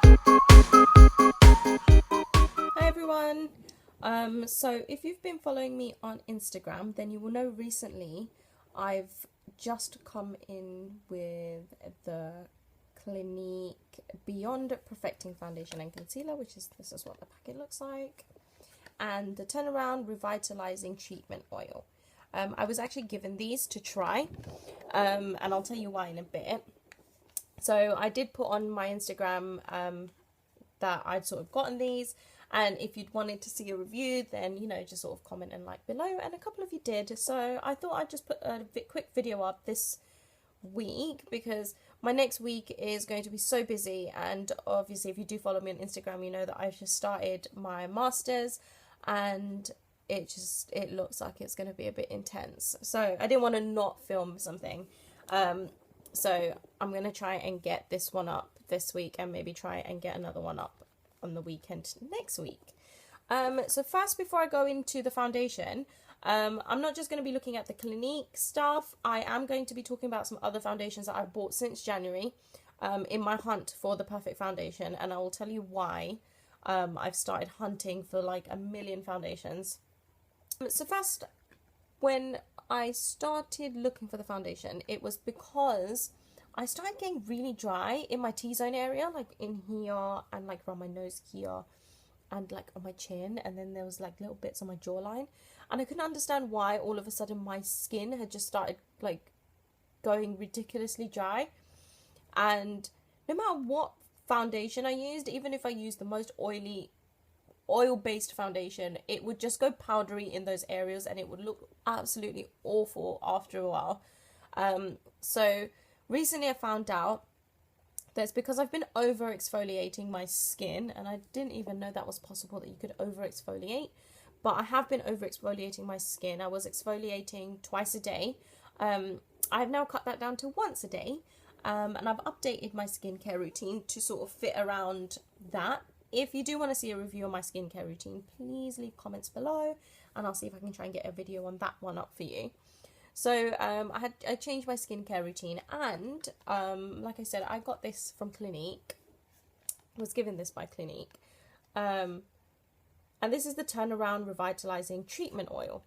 Hi everyone. So if you've been following me on Instagram, then you will know recently I've just come in with the Clinique Beyond Perfecting Foundation and Concealer, this is what the packet looks like, and the Turnaround Revitalizing Treatment Oil. I was actually given these to try, and I'll tell you why in a bit. So I did put on my Instagram that I'd sort of gotten these, and if you'd wanted to see a review, then just sort of comment and like below, and a couple of you did. So I thought I'd just put a quick video up this week because my next week is going to be so busy, and obviously if you do follow me on Instagram, you know that I've just started my masters, and it looks like it's going to be a bit intense, so I didn't want to not film something. So I'm going to try and get this one up this week, and maybe try and get another one up on the weekend next week. So first, before I go into the foundation, I'm not just going to be looking at the Clinique stuff. I am going to be talking about some other foundations that I've bought since January in my hunt for the perfect foundation, and I will tell you why I've started hunting for like a million foundations. So first, when I started looking for the foundation, it was because I started getting really dry in my T-zone area, like in here and like around my nose here and like on my chin, and then there was like little bits on my jawline, and I couldn't understand why all of a sudden my skin had just started like going ridiculously dry. And no matter what foundation I used, even if I used the most oil-based foundation, it would just go powdery in those areas, and it would look absolutely awful after a while. So recently I found out that's because I've been over exfoliating my skin, and I didn't even know that was possible, that you could over exfoliate, but I have been over exfoliating my skin. I was exfoliating twice a day. I've now cut that down to once a day, and I've updated my skincare routine to sort of fit around that. If you do want to see a review on my skincare routine, please leave comments below, and I'll see if I can try and get a video on that one up for you. So I changed my skincare routine, and like I said, I got this from Clinique. I was given this by Clinique, and this is the Turnaround Revitalizing Treatment Oil,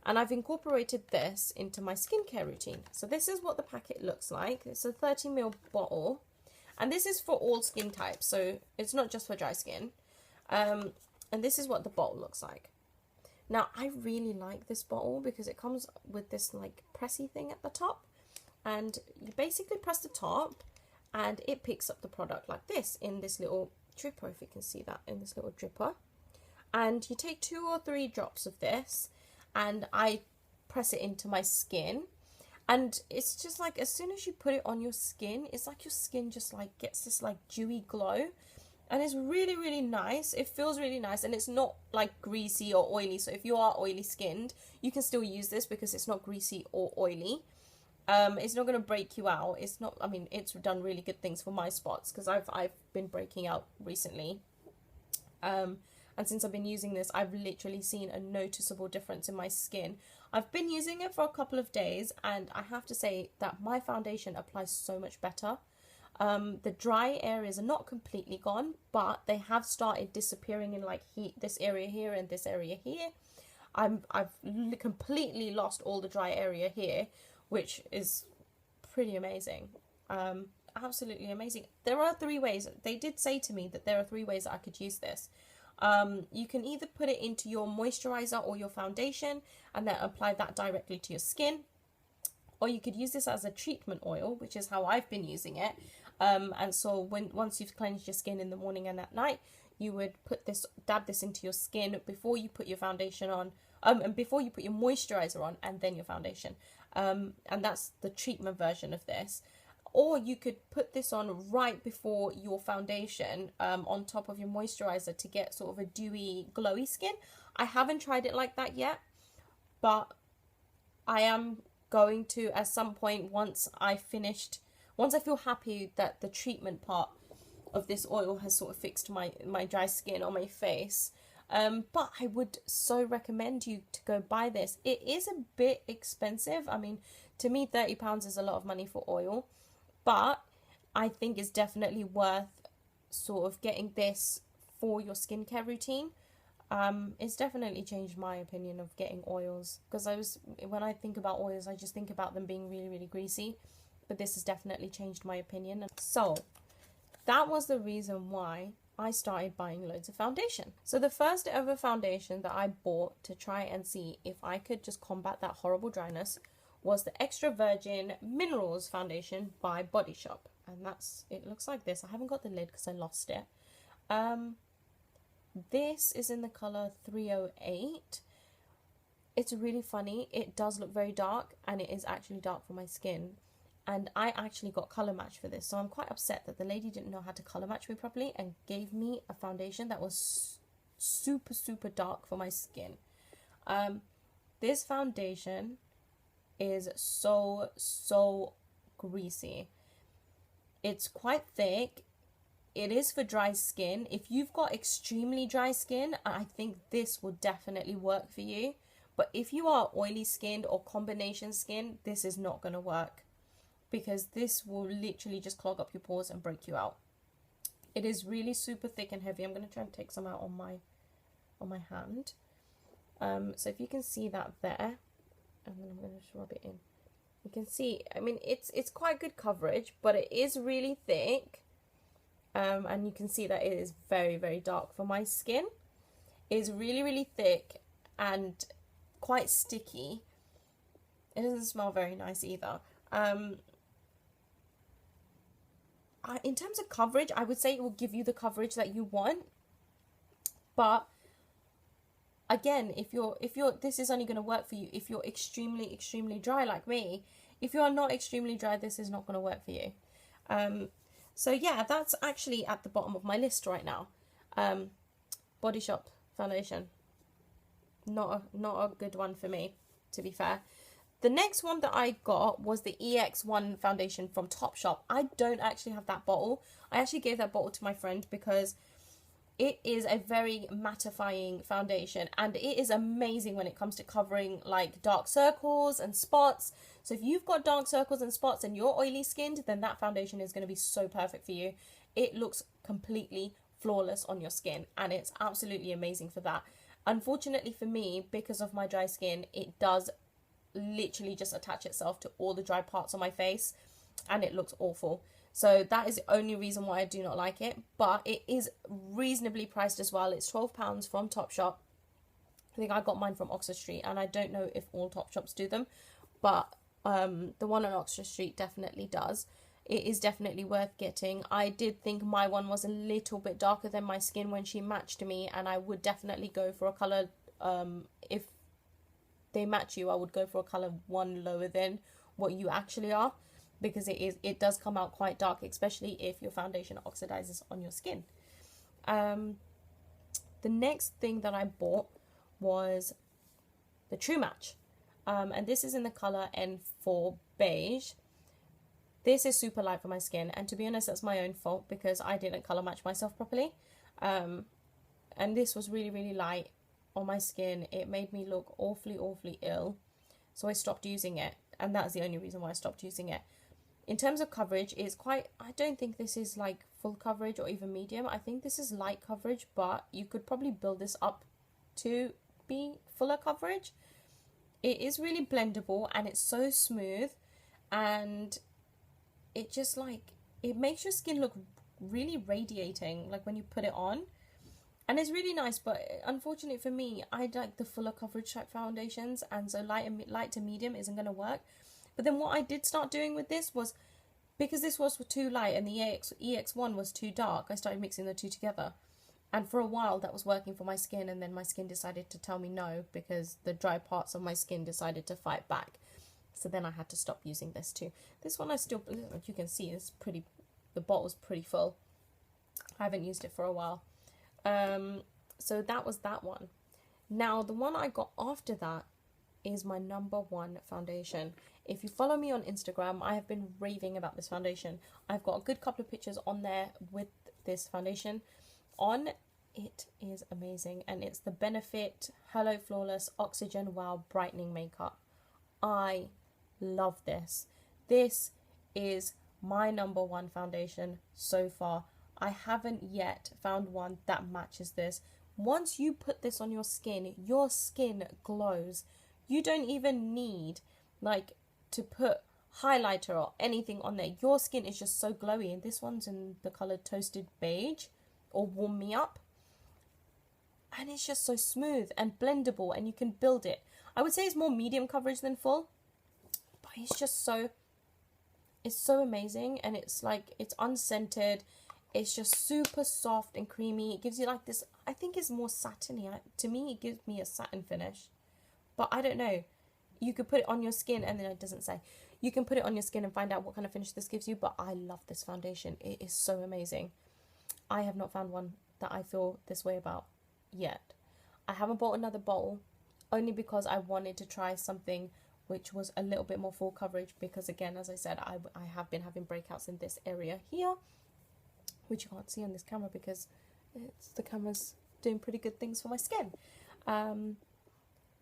and I've incorporated this into my skincare routine. So this is what the packet looks like. It's a 30ml bottle, and this is for all skin types, so it's not just for dry skin. And this is what the bottle looks like. Now, I really like this bottle because it comes with this like pressy thing at the top, and you basically press the top and it picks up the product like this in this little dripper, if you can see that, in this little dripper. And you take 2 or 3 drops of this, and I press it into my skin, and it's just like as soon as you put it on your skin, it's like your skin just like gets this like dewy glow. And it's really, really nice. It feels really nice, and it's not like greasy or oily. So if you are oily skinned, you can still use this because it's not greasy or oily. It's not going to break you out. It's not, I mean, it's done really good things for my spots because I've been breaking out recently. And since I've been using this, I've literally seen a noticeable difference in my skin. I've been using it for a couple of days, and I have to say that my foundation applies so much better. The dry areas are not completely gone, but they have started disappearing in like this area here and this area here. I've completely lost all the dry area here, which is pretty amazing. Absolutely amazing. There are 3 ways. They did say to me that there are 3 ways that I could use this. You can either put it into your moisturizer or your foundation and then apply that directly to your skin. Or you could use this as a treatment oil, which is how I've been using it. And so once you've cleansed your skin in the morning and at night, you would dab this into your skin before you put your foundation on, and before you put your moisturizer on, and then your foundation. And that's the treatment version of this. Or you could put this on right before your foundation, on top of your moisturizer, to get sort of a dewy, glowy skin. I haven't tried it like that yet, but I am going to at some point once I feel happy that the treatment part of this oil has sort of fixed my dry skin on my face. But I would so recommend you to go buy this. It is a bit expensive. I mean, to me, £30 is a lot of money for oil, but I think it's definitely worth sort of getting this for your skincare routine. It's definitely changed my opinion of getting oils, because when I think about oils, I just think about them being really, really greasy, but this has definitely changed my opinion. So that was the reason why I started buying loads of foundation. So the first ever foundation that I bought to try and see if I could just combat that horrible dryness was the Extra Virgin Minerals foundation by Body Shop. And it looks like this. I haven't got the lid because I lost it. This is in the color 308. It's really funny. It does look very dark, and it is actually dark for my skin. And I actually got color match for this, so I'm quite upset that the lady didn't know how to color match me properly and gave me a foundation that was super, super dark for my skin. This foundation is so greasy. It's quite thick. It is for dry skin. If you've got extremely dry skin, I think this will definitely work for you. But if you are oily skinned or combination skin, this is not going to work, because this will literally just clog up your pores and break you out. It is really super thick and heavy. I'm going to try and take some out on my hand. So if you can see that there, and then I'm going to just rub it in. You can see, I mean, it's quite good coverage, but it is really thick. And you can see that it is very, very dark for my skin. It is really, really thick and quite sticky. It doesn't smell very nice either. In terms of coverage, I would say it will give you the coverage that you want. But again, if you're this is only going to work for you if you're extremely, extremely dry like me. If you are not extremely dry, this is not going to work for you. So yeah, that's actually at the bottom of my list right now. Body Shop foundation. Not a good one for me, to be fair. The next one that I got was the EX1 foundation from Topshop. I don't actually have that bottle. I actually gave that bottle to my friend because it is a very mattifying foundation, and it is amazing when it comes to covering like dark circles and spots. So if you've got dark circles and spots and you're oily skinned, then that foundation is going to be so perfect for you. It looks completely flawless on your skin, and it's absolutely amazing for that. Unfortunately for me, because of my dry skin, it does literally just attach itself to all the dry parts on my face, and it looks awful. So that is the only reason why I do not like it, but it is reasonably priced as well. It's £12 from Topshop. I think I got mine from Oxford Street, and I don't know if all Topshops do them, but the one on Oxford Street definitely does. It is definitely worth getting. I did think my one was a little bit darker than my skin when she matched me, and I would definitely go for a colour, if they match you, I would go for a colour one lower than what you actually are, because it does come out quite dark, especially if your foundation oxidizes on your skin. The next thing that I bought was the True Match, and this is in the color N4 beige. This is super light for my skin, and to be honest, that's my own fault because I didn't color match myself properly. And this was really, really light on my skin. It made me look awfully, awfully ill, so I stopped using it, and that's the only reason why I stopped using it. In terms of coverage, it's quite, I don't think this is like full coverage or even medium. I think this is light coverage, but you could probably build this up to be fuller coverage. It is really blendable, and it's so smooth, and it just like, it makes your skin look really radiating, like when you put it on, and it's really nice. But unfortunately for me, I like the fuller coverage type foundations, and so light to medium isn't going to work. But then what I did start doing with this was, because this was too light and the EX1 was too dark, I started mixing the two together. And for a while that was working for my skin, and then my skin decided to tell me no, because the dry parts of my skin decided to fight back. So then I had to stop using this too. This one I still, like you can see, it's pretty, the bottle's pretty full. I haven't used it for a while. So that was that one. Now the one I got after that is my number one foundation. If you follow me on Instagram, I have been raving about this foundation. I've got a good couple of pictures on there with this foundation on. It is amazing, and it's the Benefit Hello Flawless Oxygen Wow Brightening Makeup. I love this. This is my number one foundation so far. I haven't yet found one that matches this. Once you put this on your skin glows. You don't even need like to put highlighter or anything on there. Your skin is just so glowy, and this one's in the color Toasted Beige or Warm Me Up, and it's just so smooth and blendable, and you can build it. I would say it's more medium coverage than full, but it's so amazing, and it's like, it's unscented. It's just super soft and creamy. It gives you like this, I think it's more satiny. To me, it gives me a satin finish. But I don't know. You could put it on your skin, and then it doesn't say. You can put it on your skin and find out what kind of finish this gives you. But I love this foundation. It is so amazing. I have not found one that I feel this way about yet. I haven't bought another bowl, only because I wanted to try something which was a little bit more full coverage. Because again, as I said, I have been having breakouts in this area here, which you can't see on this camera because the camera's doing pretty good things for my skin.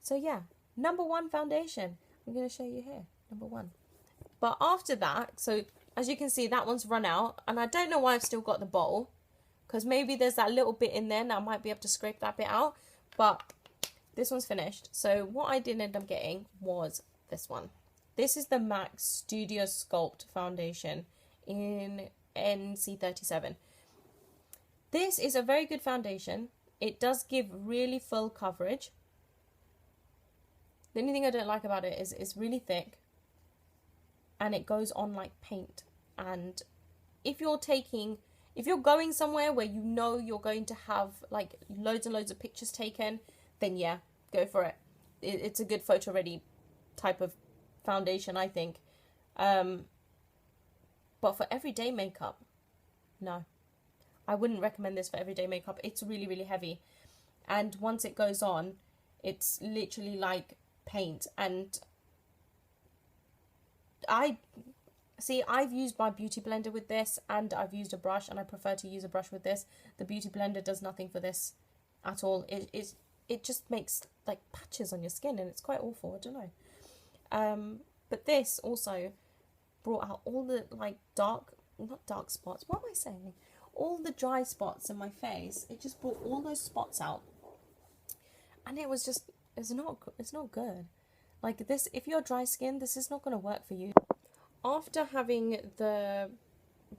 So yeah, number 1 foundation. I'm going to show you here, number 1. But after that, so as you can see, that one's run out. And I don't know why I've still got the bowl, because maybe there's that little bit in there and I might be able to scrape that bit out. But this one's finished. So what I did end up getting was this one. This is the MAC Studio Sculpt foundation in NC37. This is a very good foundation. It does give really full coverage. The only thing I don't like about it is it's really thick, and it goes on like paint. And if you're going somewhere where you know you're going to have like loads and loads of pictures taken, then yeah, go for it. It's a good photo ready type of foundation, I think. But for everyday makeup, no. I wouldn't recommend this for everyday makeup. It's really, really heavy. And once it goes on, it's literally like paint. And I've used my beauty blender with this, and I've used a brush, and I prefer to use a brush with this. The beauty blender does nothing for this at all. It just makes like patches on your skin, and it's quite awful. I don't know. But this also brought out all the like not dark spots. What am I saying? All the dry spots in my face. It just brought all those spots out, and it's not good. Like this, if you're dry skin, this is not going to work for you. After having the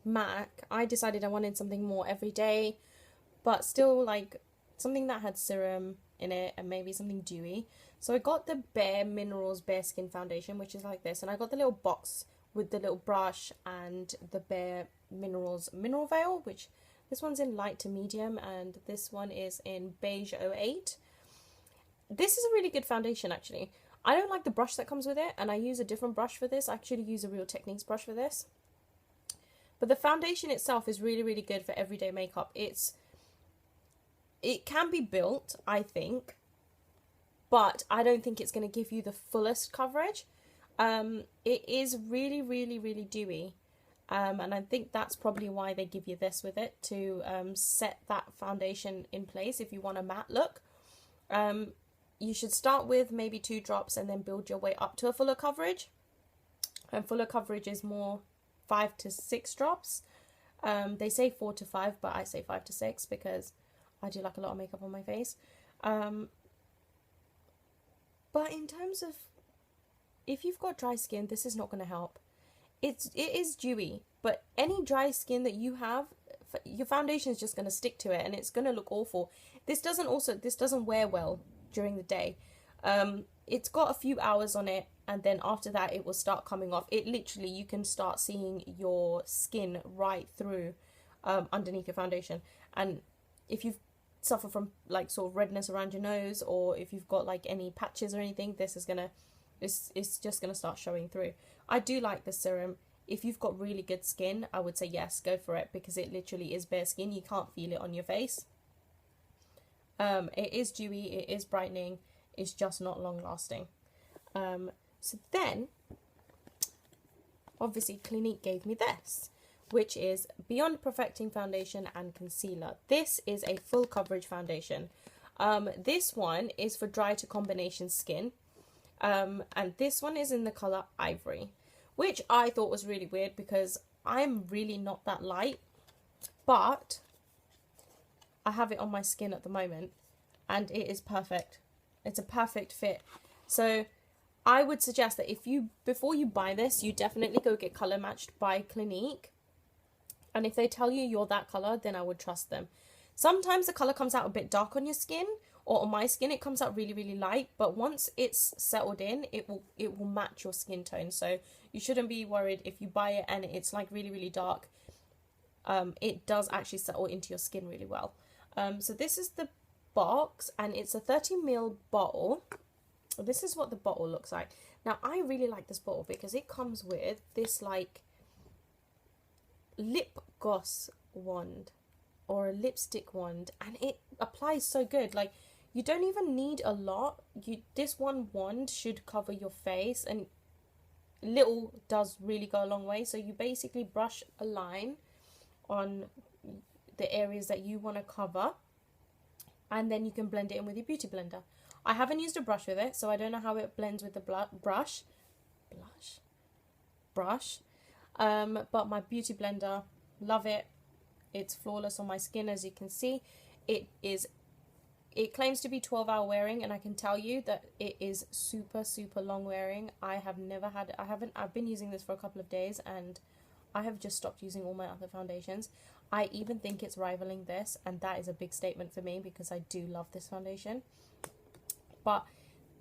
MAC, I decided I wanted something more everyday, but still like something that had serum in it and maybe something dewy. So I got the Bare Minerals Bare Skin Foundation, which is like this, and I got the little box with the little brush and the Bare Minerals Mineral Veil, which this one's in light to medium, and this one is in beige 08. This is a really good foundation, actually. I don't like the brush that comes with it, and I use a different brush for this. I actually use a Real Techniques brush for this. But the foundation itself is really, really good for everyday makeup. It can be built, I think, but I don't think it's going to give you the fullest coverage. It is really, really, really dewy. And I think that's probably why they give you this with it, to set that foundation in place if you want a matte look. You should start with maybe 2 drops and then build your way up to a fuller coverage. And fuller coverage is more 5 to 6 drops. They say 4 to 5, but I say 5 to 6 because I do like a lot of makeup on my face. But in terms of, if you've got dry skin, this is not going to help. It is dewy, but any dry skin that you have, your foundation is just going to stick to it, and it's going to look awful. This doesn't wear well during the day. It's got a few hours on it, and then after that it will start coming off. It literally, you can start seeing your skin right through underneath your foundation. And if you suffer from like sort of redness around your nose, or if you've got like any patches or anything, this is gonna it's just gonna start showing through. I do like the serum. If you've got really good skin, I would say yes, go for it, because it literally is bare skin. You can't feel it on your face. It is dewy, it is brightening, it's just not long lasting. So then, obviously Clinique gave me this, which is Beyond Perfecting Foundation and Concealer. This is a full coverage foundation. This one is for dry to combination skin. And this one is in the colour Ivory, which I thought was really weird because I'm really not that light. but I have it on my skin at the moment and it is perfect. It's a perfect fit. So I would suggest that before you buy this, you definitely go get color matched by Clinique. And if they tell you you're that color, then I would trust them. Sometimes the color comes out a bit dark on your skin, or on my skin it comes out really, really light. But once it's settled in, it will match your skin tone. So you shouldn't be worried if you buy it and it's like really, really dark. It does actually settle into your skin really well. So this is the box, and it's a 30ml bottle. This is what the bottle looks like. Now I really like this bottle because it comes with this like lip gloss wand or a lipstick wand, and it applies so good. Like, you don't even need a lot. This one wand should cover your face, and little does really go a long way. So you basically brush a line on the areas that you want to cover, and then you can blend it in with your beauty blender. I haven't used a brush with it, so I don't know how it blends with the brush. But my beauty blender, love it. It's flawless on my skin, as you can see. It claims to be 12-hour wearing, and I can tell you that it is super, super long wearing. I've been using this for a couple of days, and I have just stopped using all my other foundations. I even think it's rivaling this, and that is a big statement for me because I do love this foundation. But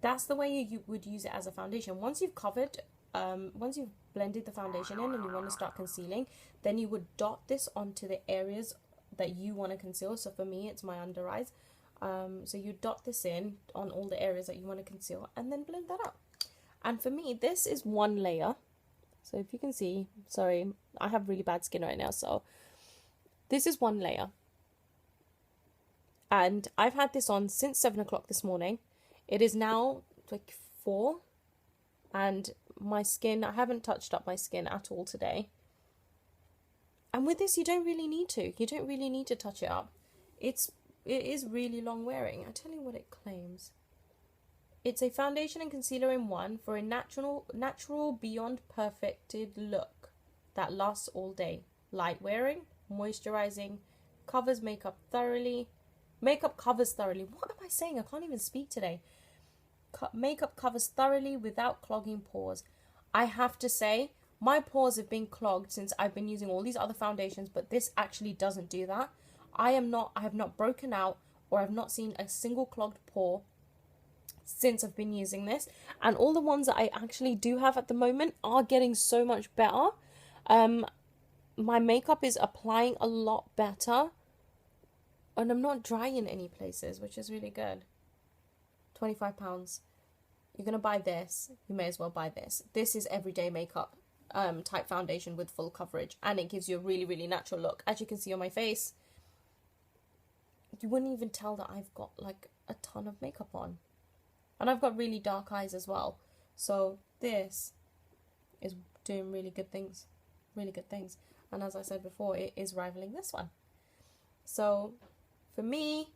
that's the way you would use it as a foundation. Once you've blended the foundation in and you want to start concealing, then you would dot this onto the areas that you want to conceal. So for me, it's my under eyes. So you dot this in on all the areas that you want to conceal and then blend that up. And for me, this is one layer. So if you can see, sorry, I have really bad skin right now. So this is one layer. And I've had this on since 7 o'clock this morning. It is now like 4, and my skin, I haven't touched up my skin at all today. And with this, you don't really need to. You don't really need to touch it up. It is really long wearing. I'll tell you what it claims. It's a foundation and concealer in one for a natural beyond perfected look that lasts all day. Light wearing, moisturizing, covers makeup thoroughly. Makeup covers thoroughly. What am I saying? I can't even speak today. Makeup covers thoroughly without clogging pores. I have to say, my pores have been clogged since I've been using all these other foundations, but this actually doesn't do that. I have not broken out, or I've not seen a single clogged pore since I've been using this. And all the ones that I actually do have at the moment are getting so much better. My makeup is applying a lot better, and I'm not dry in any places, which is really good. £25. You're gonna buy this, you may as well buy this. This is everyday makeup type foundation with full coverage, and it gives you a really, really natural look. As you can see on my face, you wouldn't even tell that I've got like a ton of makeup on, and I've got really dark eyes as well. So this is doing really good things. And as I said before, it is rivaling this one. So for me,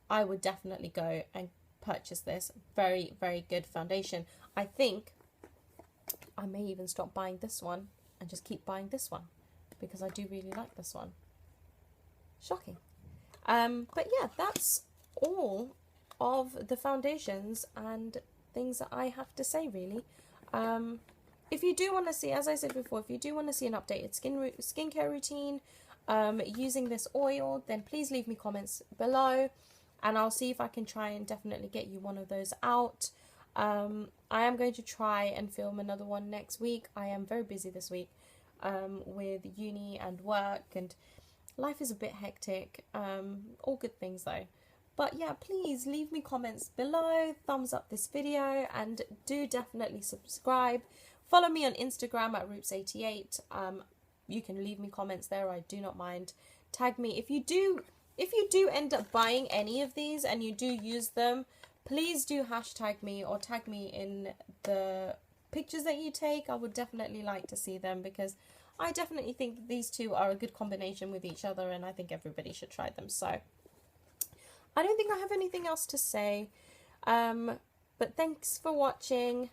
I would definitely go and purchase this. Very, very good foundation. I think I may even stop buying this one and just keep buying this one because I do really like this one. Shocking. But yeah, that's all of the foundations and things that I have to say, really. If you do want to see, as I said before, if you do want to see an updated skincare routine using this oil, then please leave me comments below, and I'll see if I can try and definitely get you one of those out. I am going to try and film another one next week. I am very busy this week with uni and work, and life is a bit hectic. All good things though. But yeah, please leave me comments below, thumbs up this video, and do definitely subscribe. Follow me on Instagram at Roops88. You can leave me comments there. I do not mind. Tag me if you do end up buying any of these and you do use them. Please do hashtag me or tag me in the pictures that you take. I would definitely like to see them because I definitely think that these two are a good combination with each other, and I think everybody should try them. So I don't think I have anything else to say. But thanks for watching.